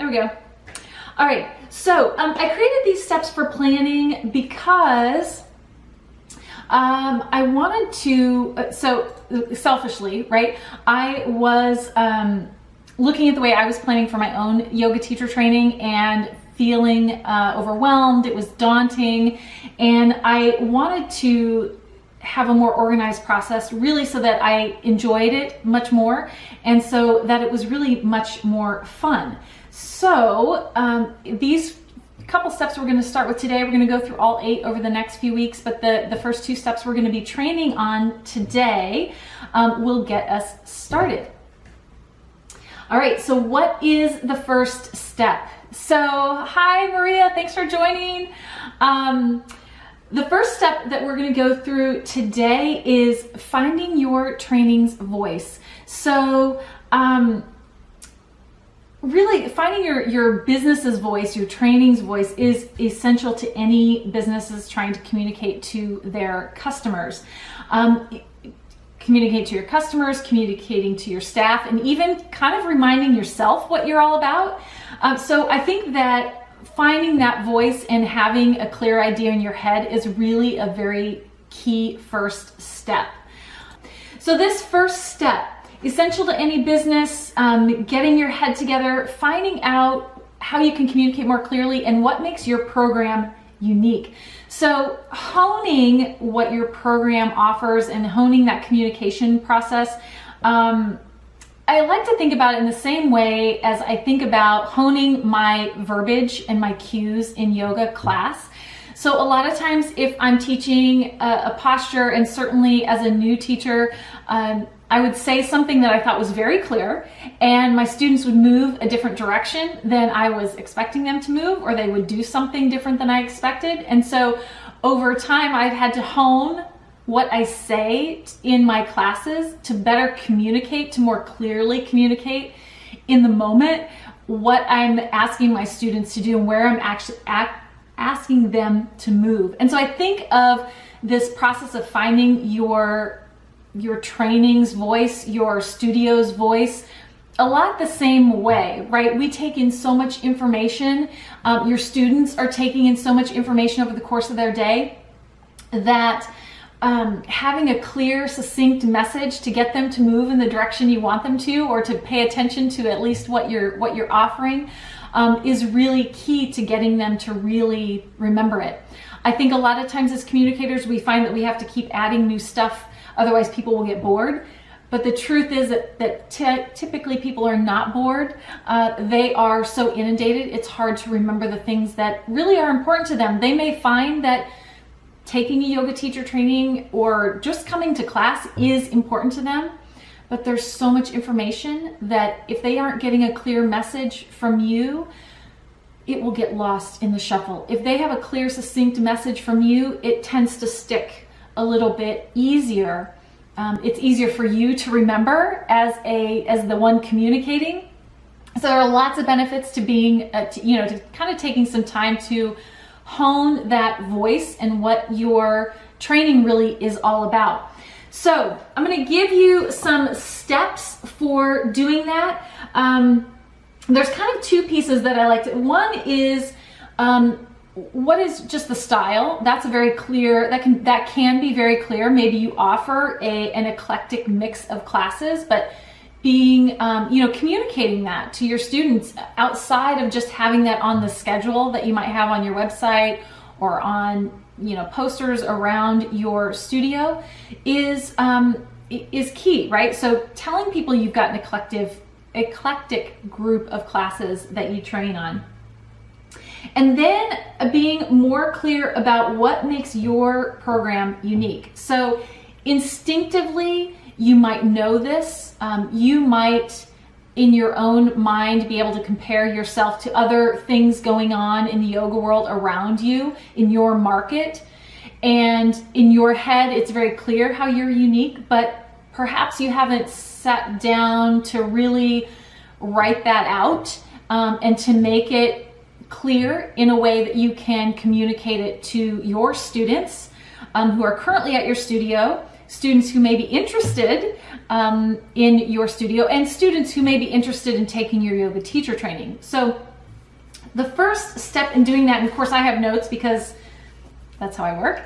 There we go. All right, so I created these steps for planning because I wanted to, so selfishly, right? I was looking at the way I was planning for my own yoga teacher training and feeling overwhelmed. It was daunting, and I wanted to have a more organized process, really, so that I enjoyed it much more, and so that it was really much more fun. So these couple steps we're going to start with today, we're going to go through all 8 over the next few weeks, but the first 2 steps we're going to be training on today will get us started. All right, so what is the first step? So hi Maria, thanks for joining. The first step that we're going to go through today is finding your training's voice. So really finding your business's voice, your training's voice is essential to any businesses trying to communicate to their customers. Communicate to your customers, communicating to your staff, and even kind of reminding yourself what you're all about. So I think that finding that voice and having a clear idea in your head is really a very key first step. So this first step, essential to any business, getting your head together, finding out how you can communicate more clearly and what makes your program unique. So honing what your program offers and honing that communication process, I like to think about it in the same way as I think about honing my verbiage and my cues in yoga class. So a lot of times if I'm teaching a posture, and certainly as a new teacher, I would say something that I thought was very clear, and my students would move a different direction than I was expecting them to move, or they would do something different than I expected. And so over time, I've had to hone what I say in my classes to better communicate, to more clearly communicate in the moment what I'm asking my students to do and where I'm actually asking them to move. And so I think of this process of finding your training's voice, your studio's voice, a lot the same way, right? We take in so much information. Your students are taking in so much information over the course of their day that having a clear, succinct message to get them to move in the direction you want them to, or to pay attention to at least what you're offering, is really key to getting them to really remember it. I think a lot of times as communicators, we find that we have to keep adding new stuff, otherwise people will get bored. But the truth is that typically people are not bored. They are so inundated, it's hard to remember the things that really are important to them. They may find that taking a yoga teacher training or just coming to class is important to them, but there's so much information that if they aren't getting a clear message from you, it will get lost in the shuffle. If they have a clear, succinct message from you, it tends to stick a little bit easier. It's easier for you to remember as the one communicating. So there are lots of benefits to being, to kind of taking some time to hone that voice and what your training really is all about. So I'm going to give you some steps for doing that. There's kind of 2 pieces that I like to. One is what is just the style. That's a very clear, that can be very clear. Maybe you offer an eclectic mix of classes, but being, communicating that to your students outside of just having that on the schedule that you might have on your website or on, posters around your studio is key, right? So telling people you've got an eclectic group of classes that you train on. And then being more clear about what makes your program unique. So instinctively, you might know this. You might, in your own mind, be able to compare yourself to other things going on in the yoga world around you, in your market. And in your head, it's very clear how you're unique, but perhaps you haven't sat down to really write that out and to make it clear in a way that you can communicate it to your students who are currently at your studio, students who may be interested in your studio, and students who may be interested in taking your yoga teacher training. So the first step in doing that, and of course I have notes because that's how I work.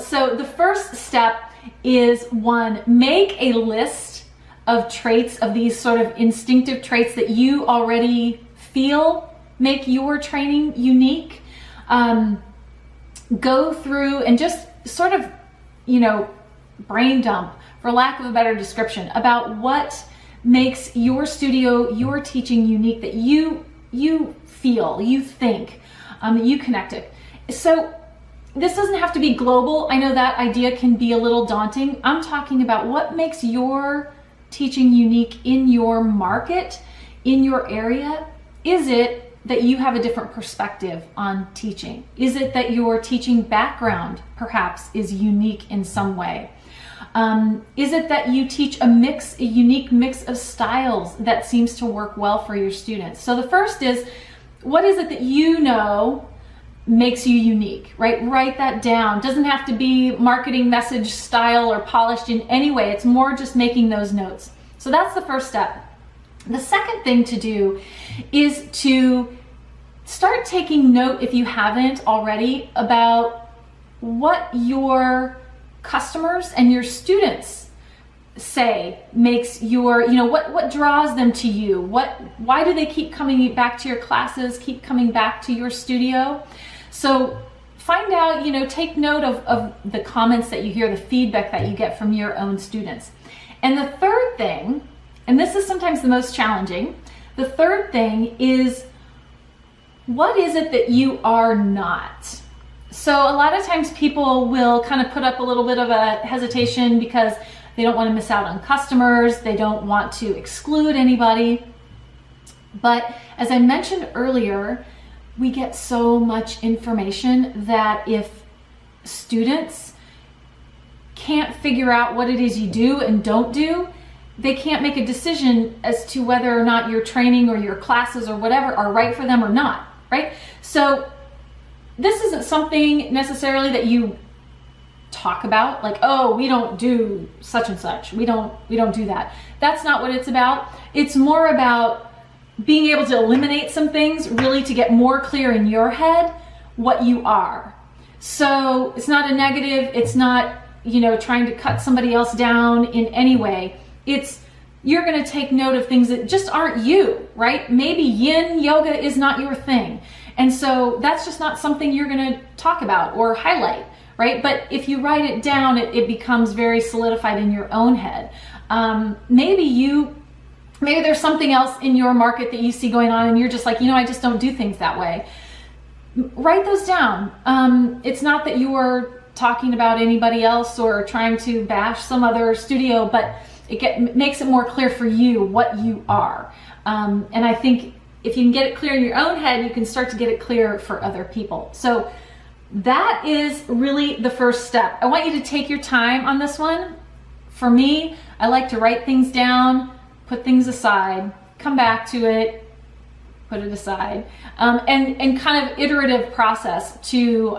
So the first step is, one, make a list of traits, of these sort of instinctive traits that you already feel make your training unique. Go through and just sort of, brain dump, for lack of a better description, about what makes your studio, your teaching unique, that you feel, you think, that you connect it. So this doesn't have to be global. I know that idea can be a little daunting. I'm talking about what makes your teaching unique in your market, in your area. Is it that you have a different perspective on teaching? Is it that your teaching background perhaps is unique in some way? Is it that you teach a unique mix of styles that seems to work well for your students? So the first is, what is it that you know makes you unique, right? Write that down. Doesn't have to be marketing message style or polished in any way. It's more just making those notes. So that's the first step. The second thing to do is to start taking note, if you haven't already, about what your customers and your students say makes your, what draws them to you? Why do they keep coming back to your classes, keep coming back to your studio? So find out, take note of the comments that you hear, the feedback that you get from your own students. And the third thing, and this is sometimes the most challenging, the third thing is, what is it that you are not? So a lot of times people will kind of put up a little bit of a hesitation because they don't want to miss out on customers, they don't want to exclude anybody. But as I mentioned earlier, we get so much information that if students can't figure out what it is you do and don't do, they can't make a decision as to whether or not your training or your classes or whatever are right for them or not, right? So this isn't something necessarily that you talk about, like, oh, we don't do such and such. We don't do that. That's not what it's about. It's more about being able to eliminate some things, really to get more clear in your head what you are. So it's not a negative. It's not, trying to cut somebody else down in any way. It's, you're going to take note of things that just aren't you, right? Maybe yin yoga is not your thing. And so that's just not something you're going to talk about or highlight, right? But if you write it down, it becomes very solidified in your own head. Maybe there's something else in your market that you see going on and you're just like, I just don't do things that way. Write those down. It's not that you are talking about anybody else or trying to bash some other studio, but it makes it more clear for you what you are. And I think if you can get it clear in your own head, you can start to get it clear for other people. So that is really the first step. I want you to take your time on this one. For me, I like to write things down, put things aside, come back to it, put it aside, and kind of iterative process to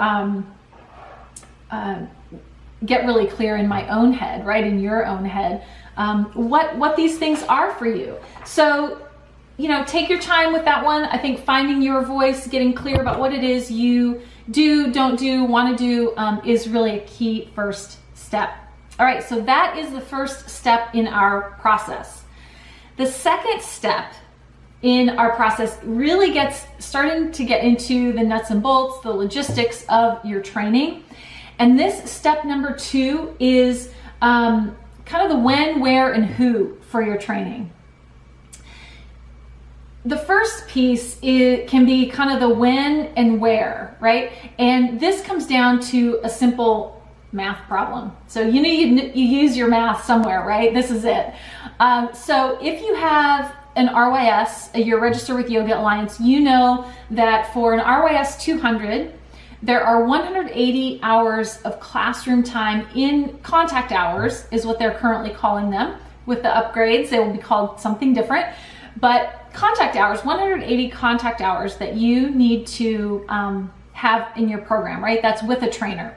get really clear in my own head, right, in your own head, what these things are for you. So, take your time with that one. I think finding your voice, getting clear about what it is you do, don't do, want to do, is really a key first step. All right, so that is the first step in our process. The second step in our process really starting to get into the nuts and bolts, the logistics of your training. And this step number 2 is kind of the when, where, and who for your training. The first piece can be kind of the when and where, right? And this comes down to a simple math problem. So you use your math somewhere, right? This is it. So if you have an RYS, your Register with Yoga Alliance, you know that for an RYS 200, there are 180 hours of classroom time in contact hours, is what they're currently calling them. With the upgrades, they will be called something different. But contact hours, 180 contact hours that you need to have in your program, right? That's with a trainer.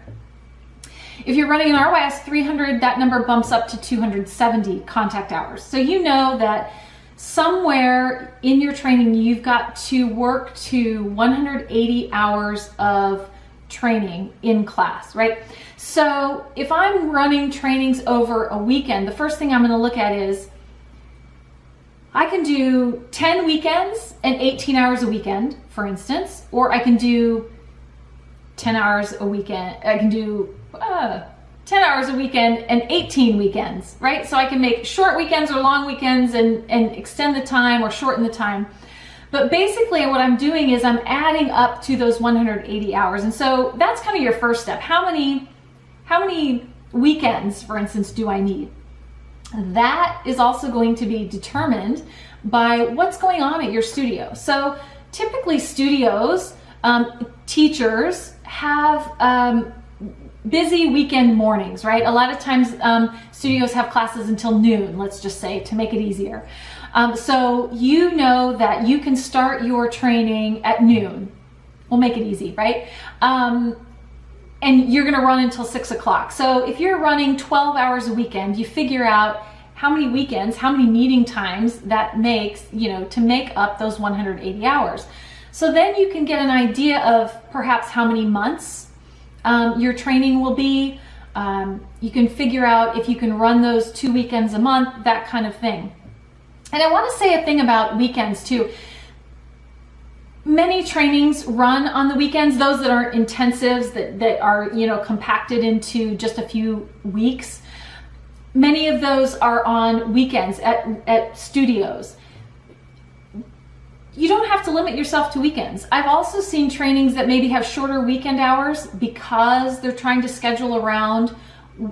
If you're running an RYS 300, that number bumps up to 270 contact hours. So you know that somewhere in your training, you've got to work to 180 hours of training in class, right? So if I'm running trainings over a weekend, the first thing I'm going to look at is I can do 10 weekends and 18 hours a weekend, for instance, or I can do 10 hours a weekend. I can do 10 hours a weekend and 18 weekends, right? So I can make short weekends or long weekends and extend the time or shorten the time. But basically what I'm doing is I'm adding up to those 180 hours. And so that's kind of your first step. How many weekends, for instance, do I need? That is also going to be determined by what's going on at your studio. So typically studios, teachers have busy weekend mornings, right? A lot of times studios have classes until noon, let's just say, to make it easier. So you know that you can start your training at noon. We'll make it easy, right? And you're gonna run until 6 o'clock. So if you're running 12 hours a weekend, you figure out how many weekends, how many meeting times that makes, to make up those 180 hours. So then you can get an idea of perhaps how many months your training will be. You can figure out if you can run those 2 weekends a month, that kind of thing. And I want to say a thing about weekends too. Many trainings run on the weekends, those that aren't intensives, that are, compacted into just a few weeks. Many of those are on weekends at studios. You don't have to limit yourself to weekends. I've also seen trainings that maybe have shorter weekend hours because they're trying to schedule around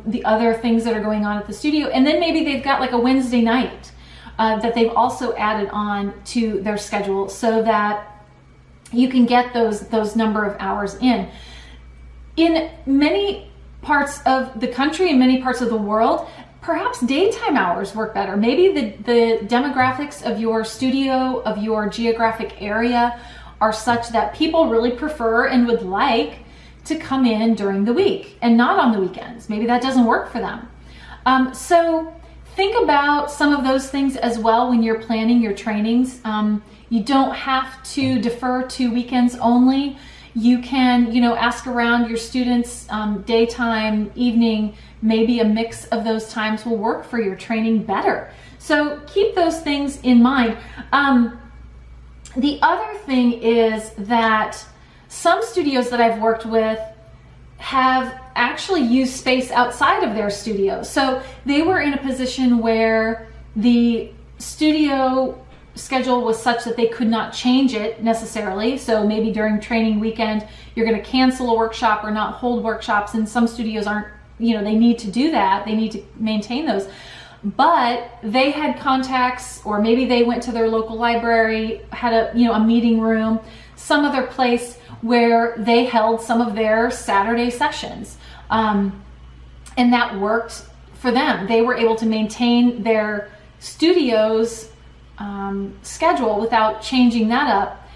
the other things that are going on at the studio. And then maybe they've got like a Wednesday night that they've also added on to their schedule so that you can get those number of hours in. In many parts of the country, in many parts of the world, perhaps daytime hours work better. Maybe the demographics of your studio, of your geographic area are such that people really prefer and would like to come in during the week and not on the weekends. Maybe that doesn't work for them. So think about some of those things as well when you're planning your trainings. You don't have to defer to weekends only. You can, ask around your students, daytime, evening, maybe a mix of those times will work for your training better. So keep those things in mind. The other thing is that some studios that I've worked with have actually used space outside of their studio. So they were in a position where the studio schedule was such that they could not change it necessarily. So maybe during training weekend, you're going to cancel a workshop or not hold workshops. And some studios aren't, they need to do that. They need to maintain those. But they had contacts, or maybe they went to their local library, had a meeting room, some other place where they held some of their Saturday sessions. And that worked for them. They were able to maintain their studio's schedule without changing that up,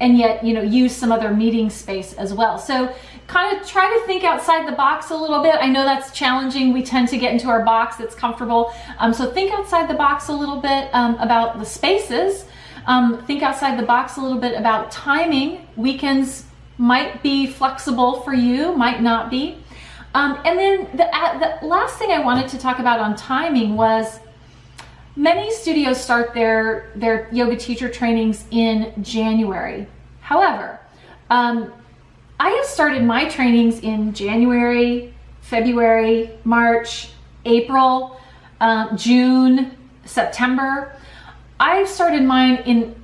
and yet use some other meeting space as well. So kind of try to think outside the box a little bit. I know that's challenging. We tend to get into our box that's comfortable. So think outside the box a little bit about the spaces. Think outside the box a little bit about timing. Weekends might be flexible for you, might not be. And then the last thing I wanted to talk about on timing was many studios start their yoga teacher trainings in January. However, I have started my trainings in January, February, March, April, June, September. I've started mine in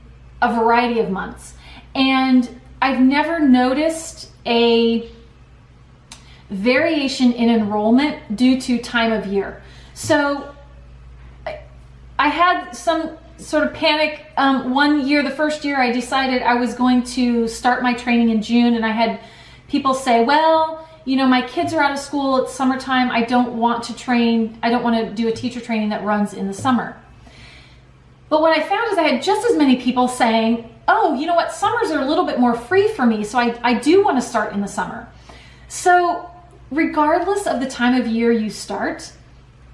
a variety of months, and I've never noticed a variation in enrollment due to time of year. So I had some sort of panic one year. The first year I decided I was going to start my training in June, and I had people say, well, my kids are out of school, it's summertime, I don't want to do a teacher training that runs in the summer. But what I found is I had just as many people saying, oh, you know what, summers are a little bit more free for me, so I do want to start in the summer. So regardless of the time of year you start,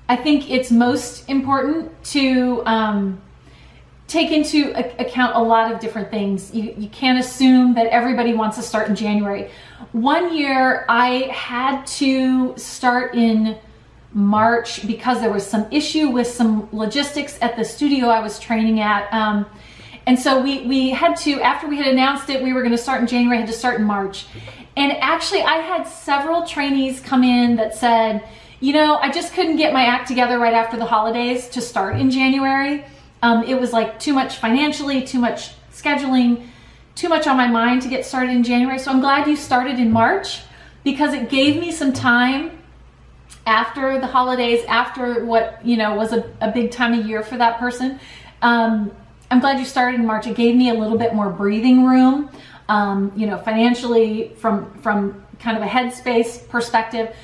I think it's most important to take into account a lot of different things. You can't assume that everybody wants to start in January. One year I had to start in March because there was some issue with some logistics at the studio I was training at. And so we had to, after we had announced it, we were going to start in January, I had to start in March. And actually I had several trainees come in that said, you know, I just couldn't get my act together right after the holidays to start in January. It was like too much financially, too much scheduling, too much on my mind to get started in January. So I'm glad you started in March, because it gave me some time after the holidays, after what, you know, was a big time of year for that person. I'm glad you started in March. It gave me a little bit more breathing room, you know, financially, from kind of a headspace perspective.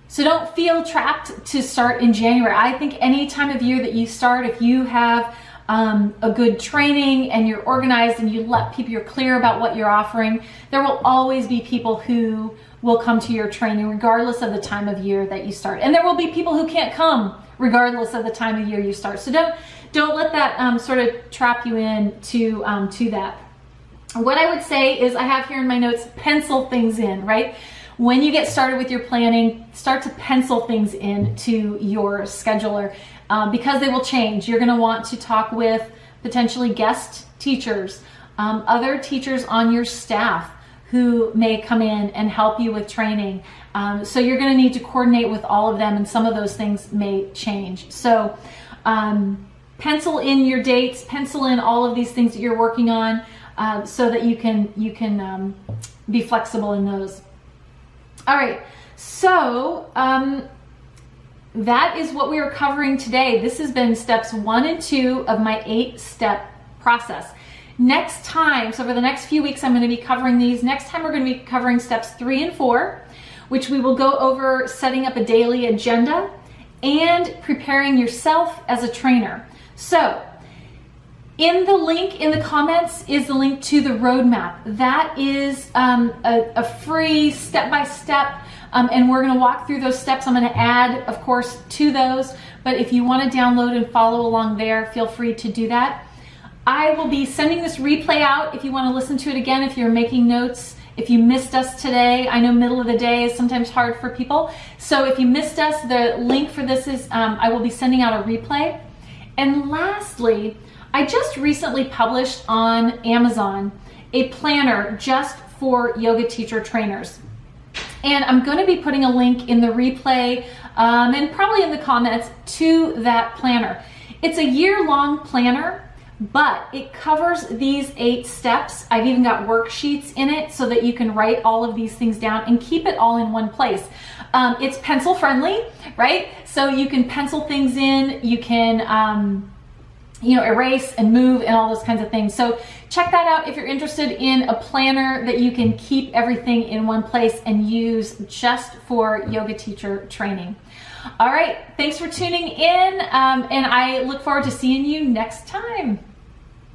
So don't feel trapped to start in January. I think any time of year that you start, if you have a good training and you're organized and you let people, you're clear about what you're offering, there will always be people who will come to your training regardless of the time of year that you start. And there will be people who can't come regardless of the time of year you start. So don't let that sort of trap you in to that. What I would say is, I have here in my notes, pencil things in, right? When you get started with your planning, start to pencil things into your scheduler, because they will change. You're going to want to talk with potentially guest teachers, other teachers on your staff who may come in and help you with training. So you're going to need to coordinate with all of them, and some of those things may change. So pencil in your dates, pencil in all of these things that you're working on, so that you can be flexible in those. All right, so that is what we are covering today. This has been steps 1 and 2 of my 8-step process. Next time, so for the next few weeks, I'm going to be covering these. Next time, we're going to be covering steps 3 and 4, which we will go over setting up a daily agenda and preparing yourself as a trainer. So in the link in the comments is the link to the roadmap. That is a free step-by-step, and we're going to walk through those steps. I'm going to add, of course, to those, but if you want to download and follow along there, feel free to do that. I will be sending this replay out if you want to listen to it again, if you're making notes. If you missed us today, I know middle of the day is sometimes hard for people. So if you missed us, the link for this is, I will be sending out a replay. And lastly, I just recently published on Amazon a planner just for yoga teacher trainers. And I'm going to be putting a link in the replay and probably in the comments to that planner. It's a year-long planner, but it covers these 8 steps. I've even got worksheets in it so that you can write all of these things down and keep it all in one place. It's pencil friendly, right? So you can pencil things in, you can you know, erase and move and all those kinds of things. So check that out if you're interested in a planner that you can keep everything in one place and use just for yoga teacher training. All right, thanks for tuning in, and I look forward to seeing you next time.